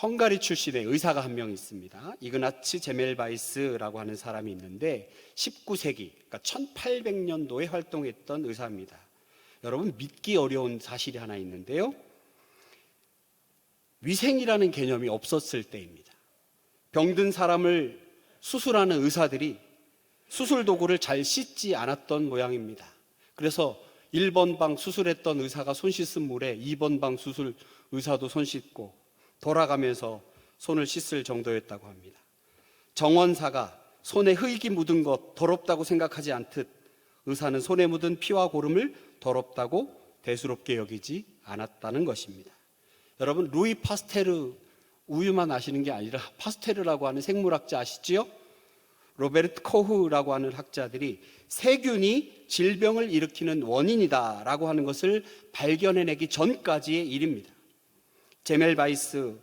헝가리 출신의 의사가 한 명 있습니다. 이그나츠 제멜바이스라고 하는 사람이 있는데 19세기, 그러니까 1800년도에 활동했던 의사입니다. 여러분, 믿기 어려운 사실이 하나 있는데요. 위생이라는 개념이 없었을 때입니다. 병든 사람을 수술하는 의사들이 수술 도구를 잘 씻지 않았던 모양입니다. 그래서 1번 방 수술했던 의사가 손 씻은 물에 2번 방 수술 의사도 손 씻고 돌아가면서 손을 씻을 정도였다고 합니다. 정원사가 손에 흙이 묻은 것 더럽다고 생각하지 않듯 의사는 손에 묻은 피와 고름을 더럽다고 대수롭게 여기지 않았다는 것입니다. 여러분, 루이 파스테르, 우유만 아시는 게 아니라 파스테르라고 하는 생물학자 아시지요? 로베르트 코흐라고 하는 학자들이 세균이 질병을 일으키는 원인이다라고 하는 것을 발견해내기 전까지의 일입니다. 제멜바이스,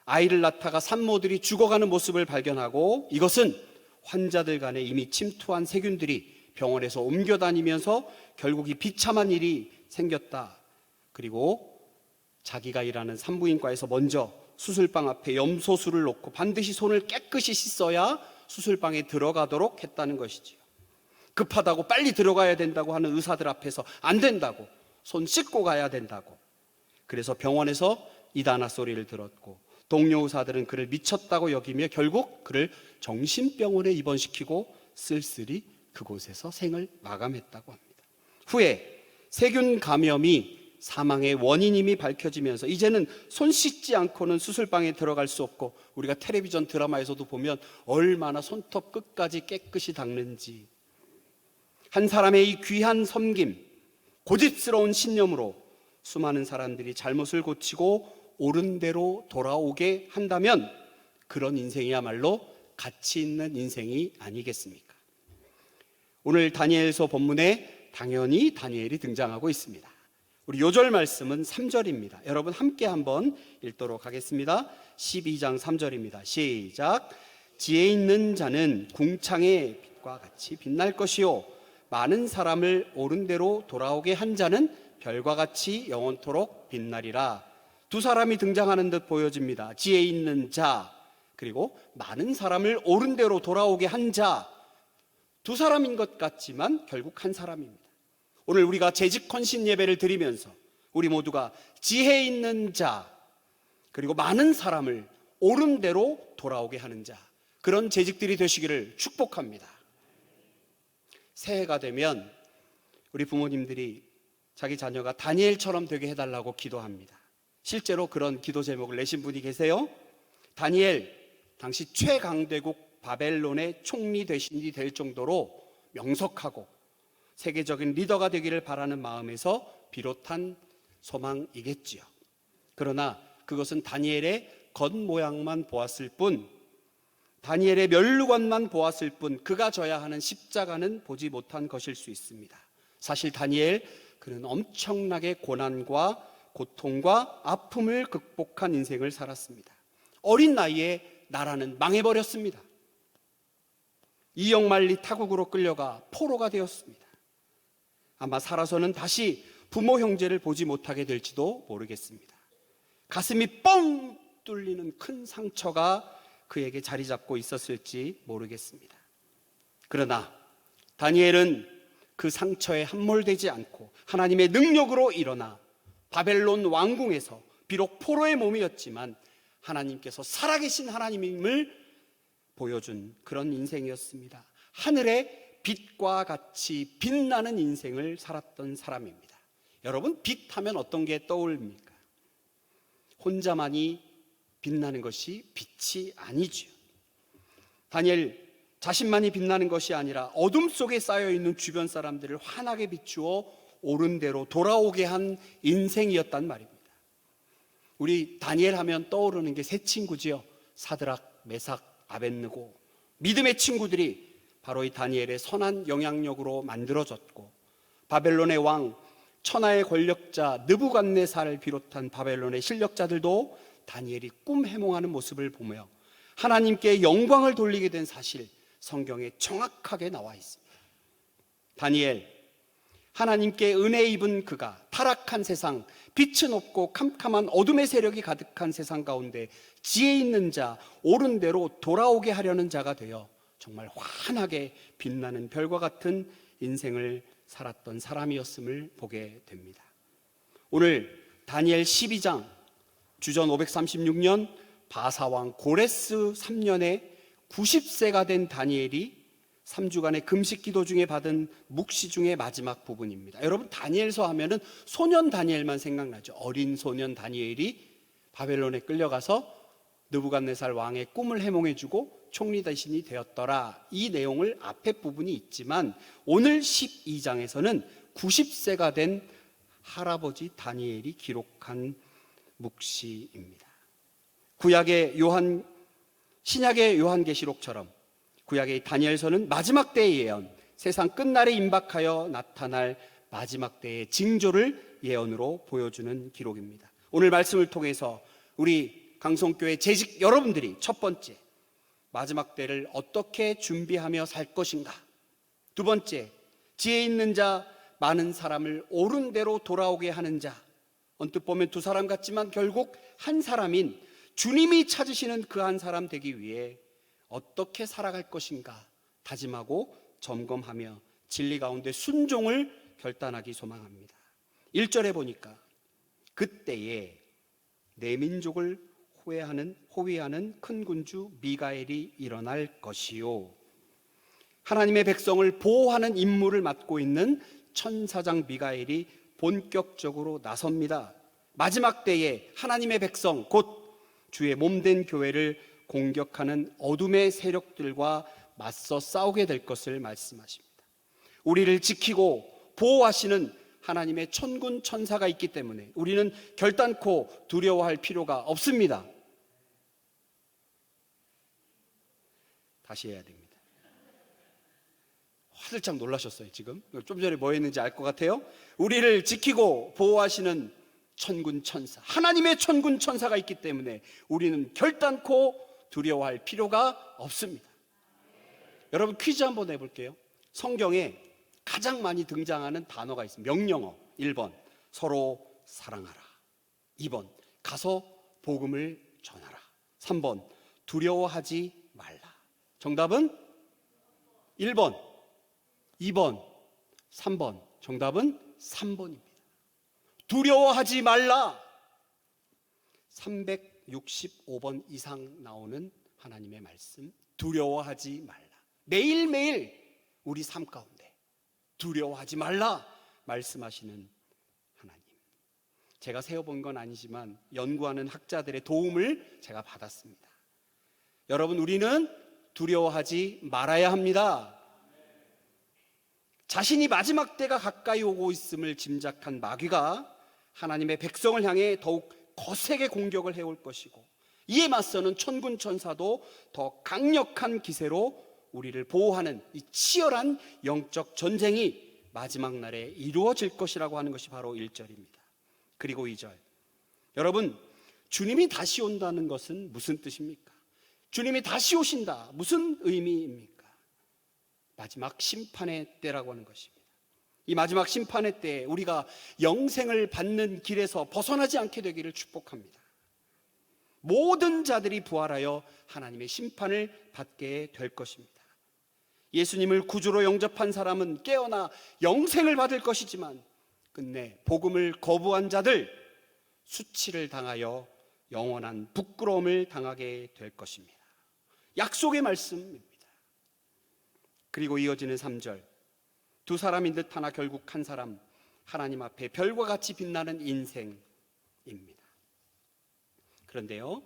아이를 낳다가 산모들이 죽어가는 모습을 발견하고 이것은 환자들 간에 이미 침투한 세균들이 병원에서 옮겨다니면서 결국 이 비참한 일이 생겼다. 그리고 자기가 일하는 산부인과에서 먼저 수술방 앞에 염소술을 놓고 반드시 손을 깨끗이 씻어야 수술방에 들어가도록 했다는 것이지요. 급하다고 빨리 들어가야 된다고 하는 의사들 앞에서 안 된다고, 손 씻고 가야 된다고. 그래서 병원에서 이단아 소리를 들었고 동료 의사들은 그를 미쳤다고 여기며 결국 그를 정신병원에 입원시키고 쓸쓸히 그곳에서 생을 마감했다고 합니다. 후에 세균 감염이 사망의 원인임이 밝혀지면서 이제는 손 씻지 않고는 수술방에 들어갈 수 없고, 우리가 텔레비전 드라마에서도 보면 얼마나 손톱 끝까지 깨끗이 닦는지, 한 사람의 이 귀한 섬김, 고집스러운 신념으로 수많은 사람들이 잘못을 고치고 옳은 대로 돌아오게 한다면 그런 인생이야말로 가치 있는 인생이 아니겠습니까? 오늘 다니엘서 본문에 당연히 다니엘이 등장하고 있습니다. 우리 요절 말씀은 3절입니다. 여러분 함께 한번 읽도록 하겠습니다. 12장 3절입니다. 시작. 지혜 있는 자는 궁창의 빛과 같이 빛날 것이요 많은 사람을 옳은 대로 돌아오게 한 자는 별과 같이 영원토록 빛나리라. 두 사람이 등장하는 듯 보여집니다. 지혜 있는 자, 그리고 많은 사람을 옳은 대로 돌아오게 한 자. 두 사람인 것 같지만 결국 한 사람입니다. 오늘 우리가 재직 헌신 예배를 드리면서 우리 모두가 지혜 있는 자, 그리고 많은 사람을 옳은 대로 돌아오게 하는 자, 그런 재직들이 되시기를 축복합니다. 새해가 되면 우리 부모님들이 자기 자녀가 다니엘처럼 되게 해달라고 기도합니다. 실제로 그런 기도 제목을 내신 분이 계세요. 다니엘, 당시 최강대국 바벨론의 총리 대신이 될 정도로 명석하고 세계적인 리더가 되기를 바라는 마음에서 비롯한 소망이겠지요. 그러나 그것은 다니엘의 겉모양만 보았을 뿐, 다니엘의 면류관만 보았을 뿐, 그가 져야 하는 십자가는 보지 못한 것일 수 있습니다. 사실 다니엘, 그는 엄청나게 고난과 고통과 아픔을 극복한 인생을 살았습니다. 어린 나이에 나라는 망해버렸습니다. 이역만리 타국으로 끌려가 포로가 되었습니다. 아마 살아서는 다시 부모 형제를 보지 못하게 될지도 모르겠습니다. 가슴이 뻥 뚫리는 큰 상처가 그에게 자리 잡고 있었을지 모르겠습니다. 그러나 다니엘은 그 상처에 함몰되지 않고 하나님의 능력으로 일어나 바벨론 왕궁에서 비록 포로의 몸이었지만 하나님께서 살아계신 하나님임을 보여준 그런 인생이었습니다. 하늘의 빛과 같이 빛나는 인생을 살았던 사람입니다. 여러분, 빛하면 어떤 게 떠오릅니까? 혼자만이 빛나는 것이 빛이 아니죠. 다니엘 자신만이 빛나는 것이 아니라 어둠 속에 쌓여있는 주변 사람들을 환하게 비추어 옳은 대로 돌아오게 한 인생이었단 말입니다. 우리 다니엘 하면 떠오르는 게 세 친구지요. 사드락, 메삭, 아벳느고. 믿음의 친구들이 바로 이 다니엘의 선한 영향력으로 만들어졌고, 바벨론의 왕, 천하의 권력자 느부갓네살을 비롯한 바벨론의 실력자들도 다니엘이 꿈 해몽하는 모습을 보며 하나님께 영광을 돌리게 된 사실, 성경에 정확하게 나와 있습니다. 다니엘, 하나님께 은혜 입은 그가 타락한 세상, 빛은 없고 캄캄한 어둠의 세력이 가득한 세상 가운데 지혜 있는 자, 옳은 대로 돌아오게 하려는 자가 되어 정말 환하게 빛나는 별과 같은 인생을 살았던 사람이었음을 보게 됩니다. 오늘 다니엘 12장, 주전 536년 바사왕 고레스 3년에 90세가 된 다니엘이 3주간의 금식 기도 중에 받은 묵시 중의 마지막 부분입니다. 여러분, 다니엘서 하면은 소년 다니엘만 생각나죠. 어린 소년 다니엘이 바벨론에 끌려가서 느부갓네살 왕의 꿈을 해몽해주고 총리 대신이 되었더라. 이 내용을 앞에 부분이 있지만 오늘 12장에서는 90세가 된 할아버지 다니엘이 기록한 묵시입니다. 신약의 요한계시록처럼 구약의 다니엘서는 마지막 때의 예언, 세상 끝날에 임박하여 나타날 마지막 때의 징조를 예언으로 보여주는 기록입니다. 오늘 말씀을 통해서 우리 강성교회 재직 여러분들이 첫 번째, 마지막 때를 어떻게 준비하며 살 것인가. 두 번째, 지혜 있는 자, 많은 사람을 옳은 대로 돌아오게 하는 자. 언뜻 보면 두 사람 같지만 결국 한 사람인 주님이 찾으시는 그 한 사람 되기 위해 어떻게 살아갈 것인가 다짐하고 점검하며 진리 가운데 순종을 결단하기 소망합니다. 1절에 보니까 그때에 내 민족을 호위하는 큰 군주 미가엘이 일어날 것이요, 하나님의 백성을 보호하는 임무를 맡고 있는 천사장 미가엘이 본격적으로 나섭니다. 마지막 때에 하나님의 백성, 곧 주의 몸된 교회를 공격하는 어둠의 세력들과 맞서 싸우게 될 것을 말씀하십니다. 우리를 지키고 보호하시는 하나님의 천군 천사가 있기 때문에 우리는 결단코 두려워할 필요가 없습니다. 다시 해야 됩니다. 화들짝 놀라셨어요. 지금 좀 전에 뭐 했는지 알 것 같아요. 우리를 지키고 보호하시는 천군 천사, 하나님의 천군 천사가 있기 때문에 우리는 결단코 두려워할 필요가 없습니다. 여러분, 퀴즈 한번 해볼게요. 성경에 가장 많이 등장하는 단어가 있습니다. 명령어. 1번 서로 사랑하라, 2번 가서 복음을 전하라, 3번 두려워하지 말라. 정답은 1번, 2번, 3번. 정답은 3번입니다. 두려워하지 말라. 365번 이상 나오는 하나님의 말씀, 두려워하지 말라. 매일매일 우리 삶 가운데 두려워하지 말라 말씀하시는 하나님. 제가 세워본 건 아니지만 연구하는 학자들의 도움을 제가 받았습니다. 여러분, 우리는 두려워하지 말아야 합니다. 자신이 마지막 때가 가까이 오고 있음을 짐작한 마귀가 하나님의 백성을 향해 더욱 거세게 공격을 해올 것이고, 이에 맞서는 천군 천사도 더 강력한 기세로 우리를 보호하는 이 치열한 영적 전쟁이 마지막 날에 이루어질 것이라고 하는 것이 바로 1절입니다. 그리고 2절. 여러분, 주님이 다시 온다는 것은 무슨 뜻입니까? 주님이 다시 오신다, 무슨 의미입니까? 마지막 심판의 때라고 하는 것입니다. 이 마지막 심판의 때에 우리가 영생을 받는 길에서 벗어나지 않게 되기를 축복합니다. 모든 자들이 부활하여 하나님의 심판을 받게 될 것입니다. 예수님을 구주로 영접한 사람은 깨어나 영생을 받을 것이지만 끝내 복음을 거부한 자들, 수치를 당하여 영원한 부끄러움을 당하게 될 것입니다. 약속의 말씀입니다. 그리고 이어지는 3절. 두 사람인 듯 하나 결국 한 사람, 하나님 앞에 별과 같이 빛나는 인생입니다. 그런데요,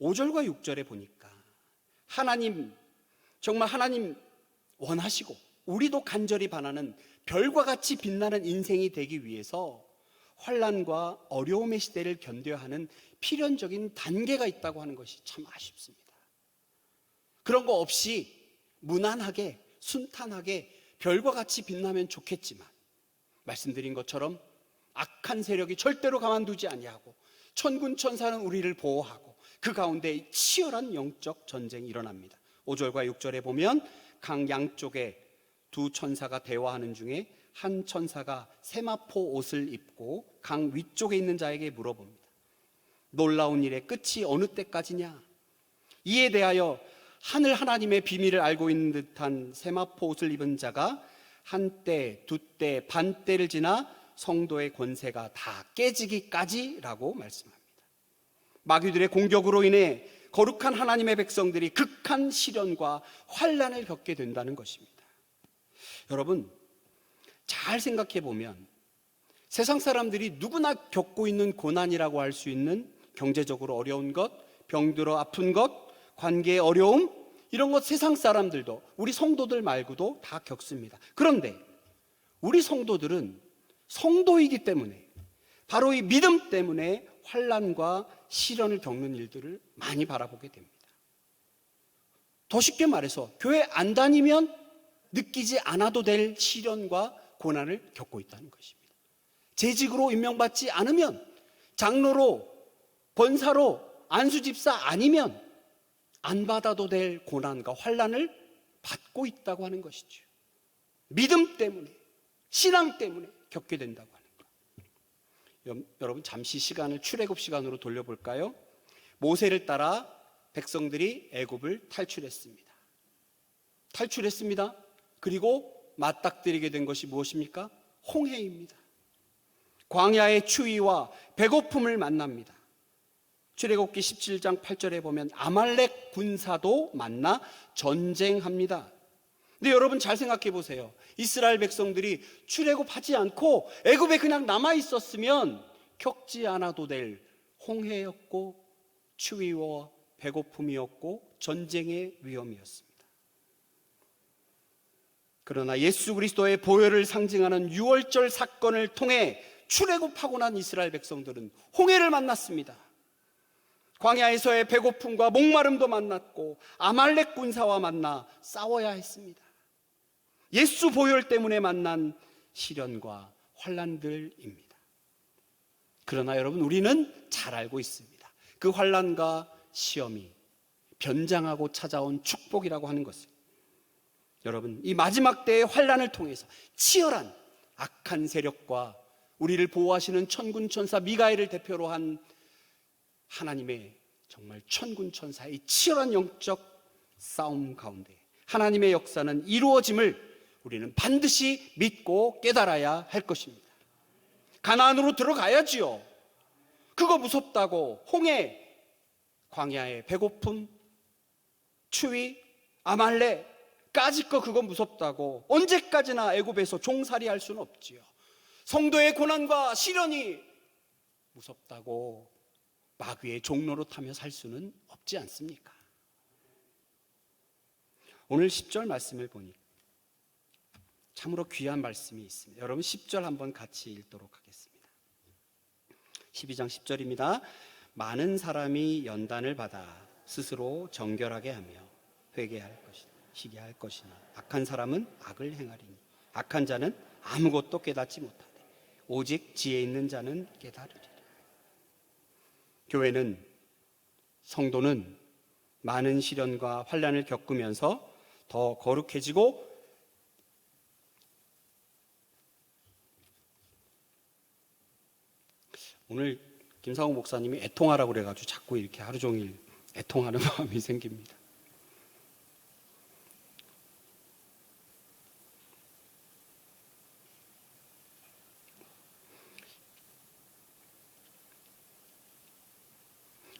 5절과 6절에 보니까 하나님, 정말 하나님 원하시고 우리도 간절히 바라는 별과 같이 빛나는 인생이 되기 위해서 환난과 어려움의 시대를 견뎌야 하는 필연적인 단계가 있다고 하는 것이 참 아쉽습니다. 그런 거 없이 무난하게 순탄하게 별과 같이 빛나면 좋겠지만, 말씀드린 것처럼 악한 세력이 절대로 가만두지 아니하고 천군 천사는 우리를 보호하고 그 가운데 치열한 영적 전쟁이 일어납니다. 5절과 6절에 보면 강 양쪽에 두 천사가 대화하는 중에 한 천사가 세마포 옷을 입고 강 위쪽에 있는 자에게 물어봅니다. 놀라운 일의 끝이 어느 때까지냐? 이에 대하여 하늘 하나님의 비밀을 알고 있는 듯한 세마포 옷을 입은 자가 한 때, 두 때, 반 때를 지나 성도의 권세가 다 깨지기까지라고 말씀합니다. 마귀들의 공격으로 인해 거룩한 하나님의 백성들이 극한 시련과 환난을 겪게 된다는 것입니다. 여러분, 잘 생각해 보면 세상 사람들이 누구나 겪고 있는 고난이라고 할 수 있는 경제적으로 어려운 것, 병들어 아픈 것, 관계의 어려움, 이런 것 세상 사람들도, 우리 성도들 말고도 다 겪습니다. 그런데 우리 성도들은 성도이기 때문에, 바로 이 믿음 때문에 환난과 시련을 겪는 일들을 많이 바라보게 됩니다. 더 쉽게 말해서 교회 안 다니면 느끼지 않아도 될 시련과 고난을 겪고 있다는 것입니다. 재직으로 임명받지 않으면, 장로로, 권사로, 안수집사 아니면 안 받아도 될 고난과 환난을 받고 있다고 하는 것이죠. 믿음 때문에, 신앙 때문에 겪게 된다고 하는 것. 여러분, 잠시 시간을 출애굽 시간으로 돌려볼까요? 모세를 따라 백성들이 애굽을 탈출했습니다. 그리고 맞닥뜨리게 된 것이 무엇입니까? 홍해입니다. 광야의 추위와 배고픔을 만납니다. 출애굽기 17장 8절에 보면 아말렉 군사도 만나 전쟁합니다. 근데 여러분 잘 생각해 보세요. 이스라엘 백성들이 출애굽하지 않고 애굽에 그냥 남아 있었으면 겪지 않아도 될 홍해였고 추위와 배고픔이었고 전쟁의 위험이었습니다. 그러나 예수 그리스도의 보혈을 상징하는 유월절 사건을 통해 출애굽하고 난 이스라엘 백성들은 홍해를 만났습니다. 광야에서의 배고픔과 목마름도 만났고 아말렉 군사와 만나 싸워야 했습니다. 예수 보혈 때문에 만난 시련과 환난들입니다. 그러나 여러분, 우리는 잘 알고 있습니다. 그 환난과 시험이 변장하고 찾아온 축복이라고 하는 것을. 여러분, 이 마지막 때의 환난을 통해서 치열한 악한 세력과 우리를 보호하시는 천군천사 미가엘을 대표로 한 하나님의 정말 천군천사의 치열한 영적 싸움 가운데 하나님의 역사는 이루어짐을 우리는 반드시 믿고 깨달아야 할 것입니다. 가나안으로 들어가야지요. 그거 무섭다고 홍해, 광야의 배고픔, 추위, 아말렉까지 거 그거 무섭다고 언제까지나 애굽에서 종살이할 수는 없지요. 성도의 고난과 시련이 무섭다고 마귀의 종로로 타며 살 수는 없지 않습니까? 오늘 10절 말씀을 보니 참으로 귀한 말씀이 있습니다. 여러분 10절 한번 같이 읽도록 하겠습니다. 12장 10절입니다. 많은 사람이 연단을 받아 스스로 정결하게 하며 회개할 것이나 희게할 것이나 악한 사람은 악을 행하리니 악한 자는 아무것도 깨닫지 못하되 오직 지혜 있는 자는 깨달으리라. 교회는, 성도는 많은 시련과 환난을 겪으면서 더 거룩해지고 오늘 김상욱 목사님이 애통하라고 그래가지고 자꾸 이렇게 하루 종일 애통하는 마음이 생깁니다.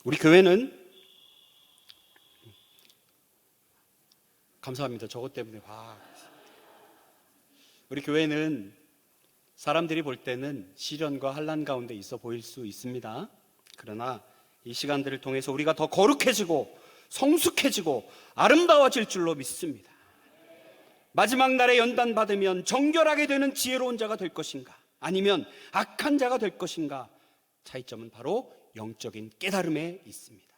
우리 교회는, 감사합니다. 저것 때문에 우리 교회는 사람들이 볼 때는 시련과 환난 가운데 있어 보일 수 있습니다. 그러나 이 시간들을 통해서 우리가 더 거룩해지고 성숙해지고 아름다워질 줄로 믿습니다. 마지막 날에 연단 받으면 정결하게 되는 지혜로운 자가 될 것인가, 아니면 악한 자가 될 것인가, 차이점은 바로 영적인 깨달음에 있습니다.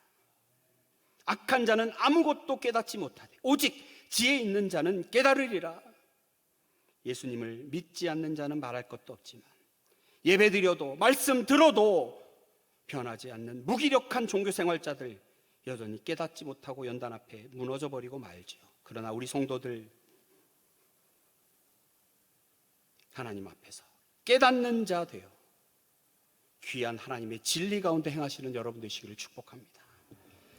악한 자는 아무것도 깨닫지 못하되 오직 지혜 있는 자는 깨달으리라. 예수님을 믿지 않는 자는 말할 것도 없지만 예배드려도 말씀 들어도 변하지 않는 무기력한 종교생활자들 여전히 깨닫지 못하고 연단 앞에 무너져버리고 말지요. 그러나 우리 성도들, 하나님 앞에서 깨닫는 자 되어 귀한 하나님의 진리 가운데 행하시는 여러분 되시기를 축복합니다.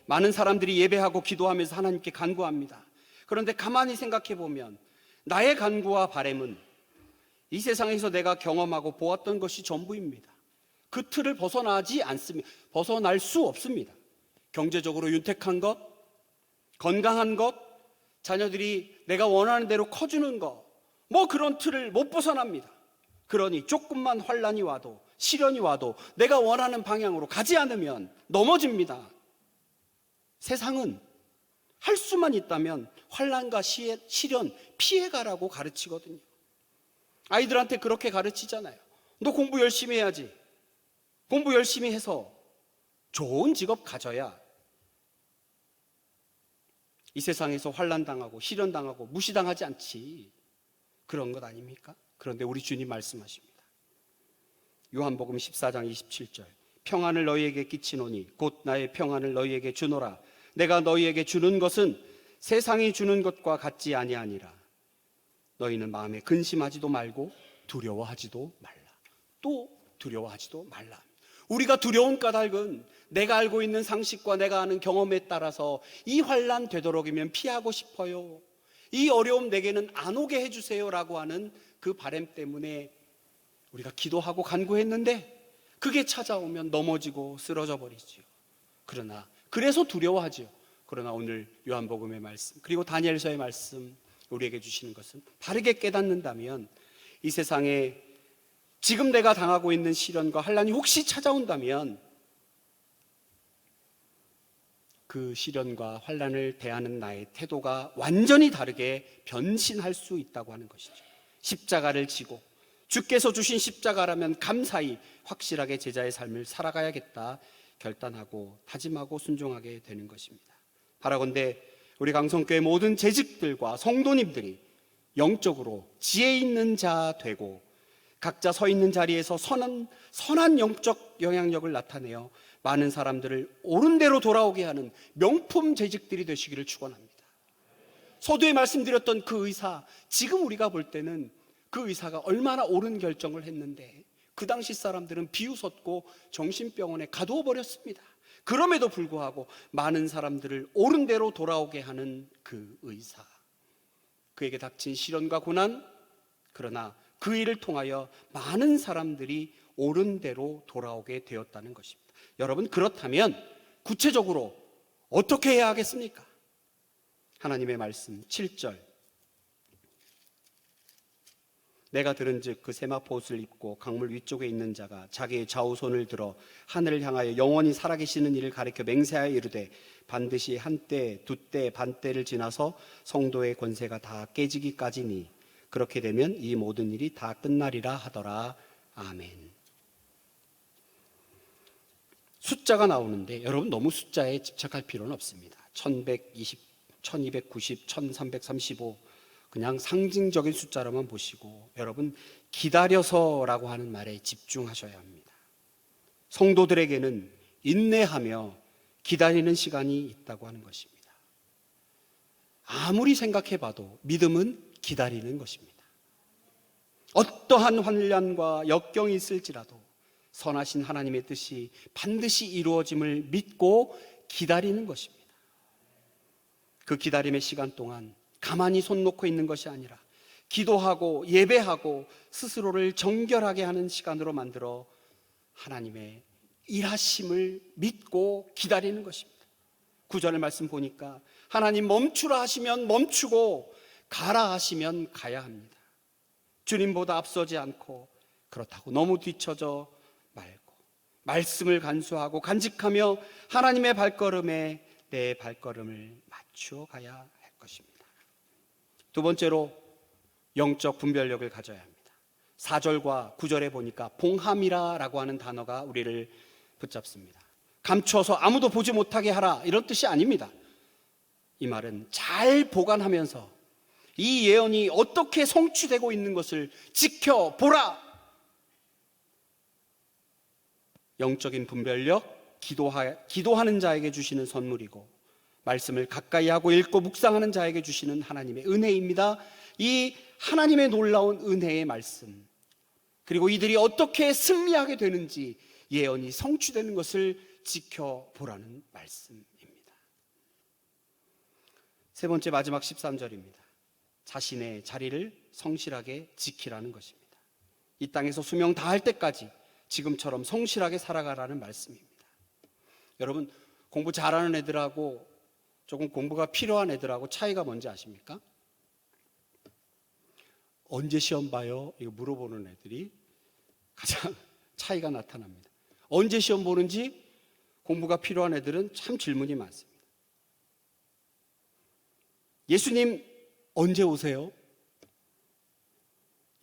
많은 사람들이 예배하고 기도하면서 하나님께 간구합니다. 그런데 가만히 생각해 보면 나의 간구와 바람은 이 세상에서 내가 경험하고 보았던 것이 전부입니다. 그 틀을 벗어나지 않습니다. 벗어날 수 없습니다. 경제적으로 윤택한 것, 건강한 것, 자녀들이 내가 원하는 대로 커주는 것, 뭐 그런 틀을 못 벗어납니다. 그러니 조금만 환난이 와도, 시련이 와도 내가 원하는 방향으로 가지 않으면 넘어집니다. 세상은 할 수만 있다면 환난과 시련 피해가라고 가르치거든요. 아이들한테 그렇게 가르치잖아요. 너 공부 열심히 해야지. 공부 열심히 해서 좋은 직업 가져야 이 세상에서 환난당하고 시련당하고 무시당하지 않지. 그런 것 아닙니까? 그런데 우리 주님 말씀하십니다. 요한복음 14장 27절, 평안을 너희에게 끼치노니 곧 나의 평안을 너희에게 주노라. 내가 너희에게 주는 것은 세상이 주는 것과 같지 아니하니라. 너희는 마음에 근심하지도 말고 두려워하지도 말라. 또 두려워하지도 말라. 우리가 두려운 까닭은 내가 알고 있는 상식과 내가 아는 경험에 따라서 이 환난 되도록이면 피하고 싶어요, 이 어려움 내게는 안 오게 해주세요 라고 하는 그 바람 때문에 우리가 기도하고 간구했는데 그게 찾아오면 넘어지고 쓰러져 버리지요. 그래서 두려워하지요. 그러나 오늘 요한복음의 말씀 그리고 다니엘서의 말씀 우리에게 주시는 것은 바르게 깨닫는다면 이 세상에 지금 내가 당하고 있는 시련과 환난이 혹시 찾아온다면 그 시련과 환난을 대하는 나의 태도가 완전히 다르게 변신할 수 있다고 하는 것이죠. 십자가를 지고 주께서 주신 십자가라면 감사히 확실하게 제자의 삶을 살아가야겠다 결단하고 다짐하고 순종하게 되는 것입니다. 바라건대 우리 강성교회 모든 재직들과 성도님들이 영적으로 지혜 있는 자 되고 각자 서 있는 자리에서 선한 영적 영향력을 나타내어 많은 사람들을 옳은 대로 돌아오게 하는 명품 재직들이 되시기를 축원합니다. 서두에 말씀드렸던 그 의사, 지금 우리가 볼 때는 그 의사가 얼마나 옳은 결정을 했는데 그 당시 사람들은 비웃었고 정신병원에 가두어 버렸습니다. 그럼에도 불구하고 많은 사람들을 옳은 대로 돌아오게 하는 그 의사, 그에게 닥친 시련과 고난, 그러나 그 일을 통하여 많은 사람들이 옳은 대로 돌아오게 되었다는 것입니다. 여러분, 그렇다면 구체적으로 어떻게 해야 하겠습니까? 하나님의 말씀 7절, 내가 들은즉 그 세마포 옷을 입고 강물 위쪽에 있는 자가 자기의 좌우손을 들어 하늘을 향하여 영원히 살아계시는 이를 가리켜 맹세하여 이르되 반드시 한때 두때 반때를 지나서 성도의 권세가 다 깨지기까지니 그렇게 되면 이 모든 일이 다 끝나리라 하더라. 아멘. 숫자가 나오는데 여러분 너무 숫자에 집착할 필요는 없습니다. 1120, 1290, 1335 그냥 상징적인 숫자로만 보시고 여러분 기다려서라고 하는 말에 집중하셔야 합니다. 성도들에게는 인내하며 기다리는 시간이 있다고 하는 것입니다. 아무리 생각해봐도 믿음은 기다리는 것입니다. 어떠한 환난과 역경이 있을지라도 선하신 하나님의 뜻이 반드시 이루어짐을 믿고 기다리는 것입니다. 그 기다림의 시간 동안 가만히 손 놓고 있는 것이 아니라 기도하고 예배하고 스스로를 정결하게 하는 시간으로 만들어 하나님의 일하심을 믿고 기다리는 것입니다. 9절의 말씀 보니까 하나님 멈추라 하시면 멈추고 가라 하시면 가야 합니다. 주님보다 앞서지 않고 그렇다고 너무 뒤처져 말고 말씀을 간수하고 간직하며 하나님의 발걸음에 내 발걸음을 맞추어 가야 할 것입니다. 두 번째로 영적 분별력을 가져야 합니다. 4절과 9절에 보니까 봉함이라라고 하는 단어가 우리를 붙잡습니다. 감추어서 아무도 보지 못하게 하라 이런 뜻이 아닙니다. 이 말은 잘 보관하면서 이 예언이 어떻게 성취되고 있는 것을 지켜보라. 영적인 분별력, 기도하는 자에게 주시는 선물이고 말씀을 가까이 하고 읽고 묵상하는 자에게 주시는 하나님의 은혜입니다. 이 하나님의 놀라운 은혜의 말씀, 그리고 이들이 어떻게 승리하게 되는지 예언이 성취되는 것을 지켜보라는 말씀입니다. 세 번째, 마지막 13절입니다. 자신의 자리를 성실하게 지키라는 것입니다. 이 땅에서 수명 다할 때까지 지금처럼 성실하게 살아가라는 말씀입니다. 여러분, 공부 잘하는 애들하고 조금 공부가 필요한 애들하고 차이가 뭔지 아십니까? 언제 시험 봐요? 이거 물어보는 애들이 가장 차이가 나타납니다. 언제 시험 보는지 공부가 필요한 애들은 참 질문이 많습니다. 예수님 언제 오세요?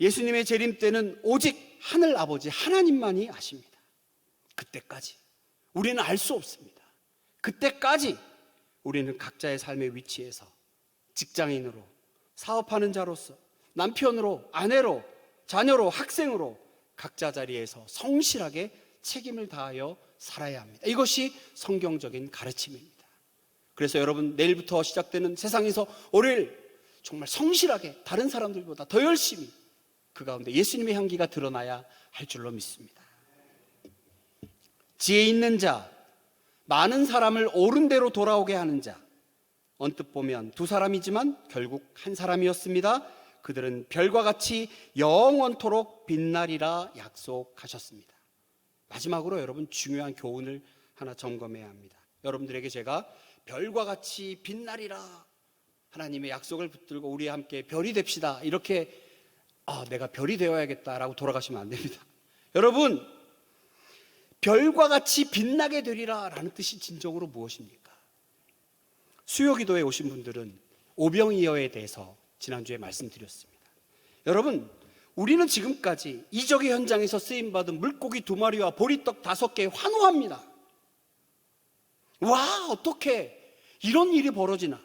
예수님의 재림 때는 오직 하늘 아버지 하나님만이 아십니다. 그때까지 우리는 알 수 없습니다. 그때까지 우리는 각자의 삶의 위치에서 직장인으로, 사업하는 자로서, 남편으로, 아내로, 자녀로, 학생으로 각자 자리에서 성실하게 책임을 다하여 살아야 합니다. 이것이 성경적인 가르침입니다. 그래서 여러분, 내일부터 시작되는 세상에서 월요일 정말 성실하게 다른 사람들보다 더 열심히 그 가운데 예수님의 향기가 드러나야 할 줄로 믿습니다. 지혜 있는 자, 많은 사람을 옳은 대로 돌아오게 하는 자. 언뜻 보면 두 사람이지만 결국 한 사람이었습니다. 그들은 별과 같이 영원토록 빛나리라 약속하셨습니다. 마지막으로 여러분, 중요한 교훈을 하나 점검해야 합니다. 여러분들에게 제가 별과 같이 빛나리라 하나님의 약속을 붙들고 우리 함께 별이 됩시다, 이렇게 내가 별이 되어야겠다라고 돌아가시면 안 됩니다. 여러분, 별과 같이 빛나게 되리라 라는 뜻이 진정으로 무엇입니까? 수요기도에 오신 분들은 오병이어에 대해서 지난주에 말씀드렸습니다. 여러분, 우리는 지금까지 이적의 현장에서 쓰임받은 물고기 2마리와 보리떡 5개에 환호합니다. 와, 어떻게 이런 일이 벌어지나.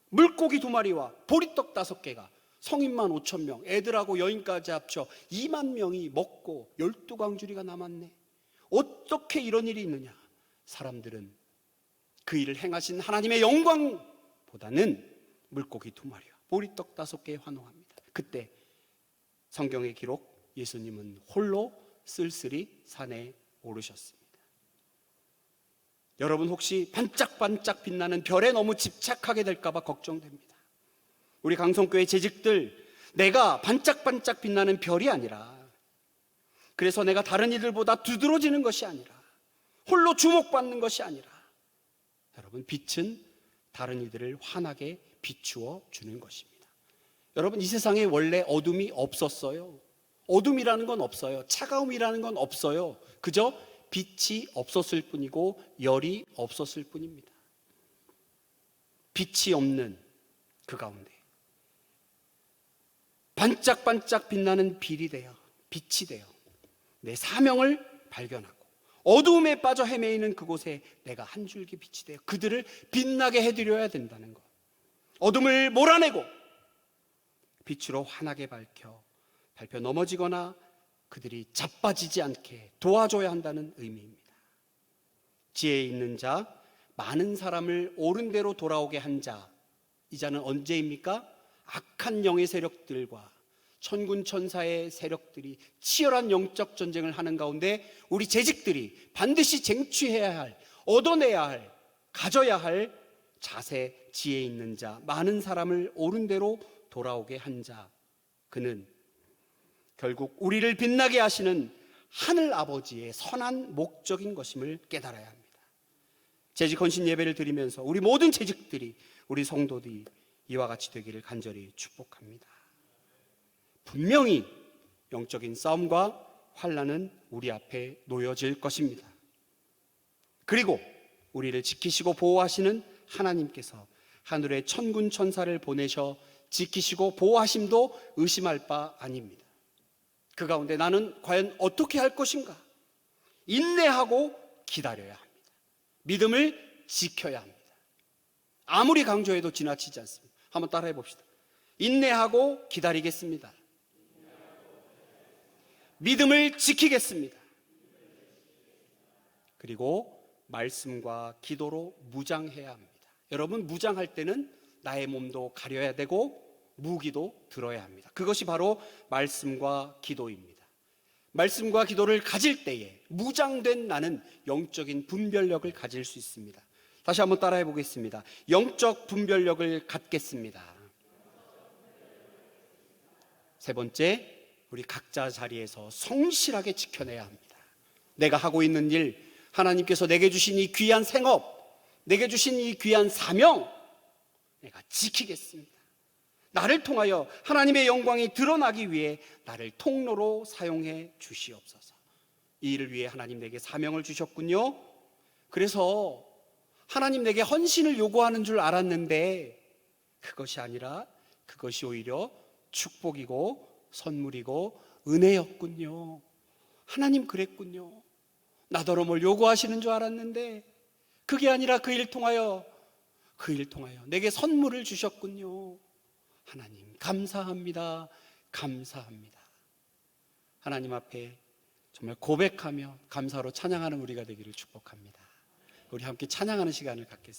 물고기 2마리와 보리떡 5개가 성인만 5,000명, 애들하고 여인까지 합쳐 2만 명이 먹고 12광주리가 남았네. 어떻게 이런 일이 있느냐. 사람들은 그 일을 행하신 하나님의 영광보다는 물고기 2마리와 보리떡 5개에 환호합니다. 그때 성경의 기록, 예수님은 홀로 쓸쓸히 산에 오르셨습니다. 여러분, 혹시 반짝반짝 빛나는 별에 너무 집착하게 될까봐 걱정됩니다. 우리 강성교회 재직들, 내가 반짝반짝 빛나는 별이 아니라, 그래서 내가 다른 이들보다 두드러지는 것이 아니라, 홀로 주목받는 것이 아니라, 여러분, 빛은 다른 이들을 환하게 비추어 주는 것입니다. 여러분, 이 세상에 원래 어둠이 없었어요. 어둠이라는 건 없어요. 차가움이라는 건 없어요. 그저 빛이 없었을 뿐이고 열이 없었을 뿐입니다. 빛이 없는 그 가운데 반짝반짝 빛나는 빛이 되어 내 사명을 발견하고 어두움에 빠져 헤매이는 그곳에 내가 한 줄기 빛이 되어 그들을 빛나게 해드려야 된다는 것. 어둠을 몰아내고 빛으로 환하게 밝혀 넘어지거나 그들이 자빠지지 않게 도와줘야 한다는 의미입니다. 지혜 있는 자, 많은 사람을 옳은 대로 돌아오게 한 자. 이 자는 언제입니까? 악한 영의 세력들과 천군 천사의 세력들이 치열한 영적 전쟁을 하는 가운데 우리 재직들이 반드시 쟁취해야 할, 얻어내야 할, 가져야 할 자세, 지혜 있는 자, 많은 사람을 옳은 대로 돌아오게 한 자. 그는 결국 우리를 빛나게 하시는 하늘 아버지의 선한 목적인 것임을 깨달아야 합니다. 재직 헌신 예배를 드리면서 우리 모든 재직들이, 우리 성도들이 이와 같이 되기를 간절히 축복합니다. 분명히 영적인 싸움과 환난은 우리 앞에 놓여질 것입니다. 그리고 우리를 지키시고 보호하시는 하나님께서 하늘에 천군 천사를 보내셔 지키시고 보호하심도 의심할 바 아닙니다. 그 가운데 나는 과연 어떻게 할 것인가? 인내하고 기다려야 합니다. 믿음을 지켜야 합니다. 아무리 강조해도 지나치지 않습니다. 한번 따라해 봅시다. 인내하고 기다리겠습니다. 믿음을 지키겠습니다. 그리고 말씀과 기도로 무장해야 합니다. 여러분, 무장할 때는 나의 몸도 가려야 되고 무기도 들어야 합니다. 그것이 바로 말씀과 기도입니다. 말씀과 기도를 가질 때에 무장된 나는 영적인 분별력을 가질 수 있습니다. 다시 한번 따라해 보겠습니다. 영적 분별력을 갖겠습니다. 세 번째, 우리 각자 자리에서 성실하게 지켜내야 합니다. 내가 하고 있는 일, 하나님께서 내게 주신 이 귀한 생업, 내게 주신 이 귀한 사명, 내가 지키겠습니다. 나를 통하여 하나님의 영광이 드러나기 위해 나를 통로로 사용해 주시옵소서. 이 일을 위해 하나님 내게 사명을 주셨군요. 그래서 하나님 내게 헌신을 요구하는 줄 알았는데 그것이 아니라 그것이 오히려 축복이고 선물이고 은혜였군요. 하나님 그랬군요. 나더러 뭘 요구하시는 줄 알았는데 그게 아니라 그 일 통하여 내게 선물을 주셨군요. 하나님 감사합니다. 감사합니다. 하나님 앞에 정말 고백하며 감사로 찬양하는 우리가 되기를 축복합니다. 우리 함께 찬양하는 시간을 갖겠습니다.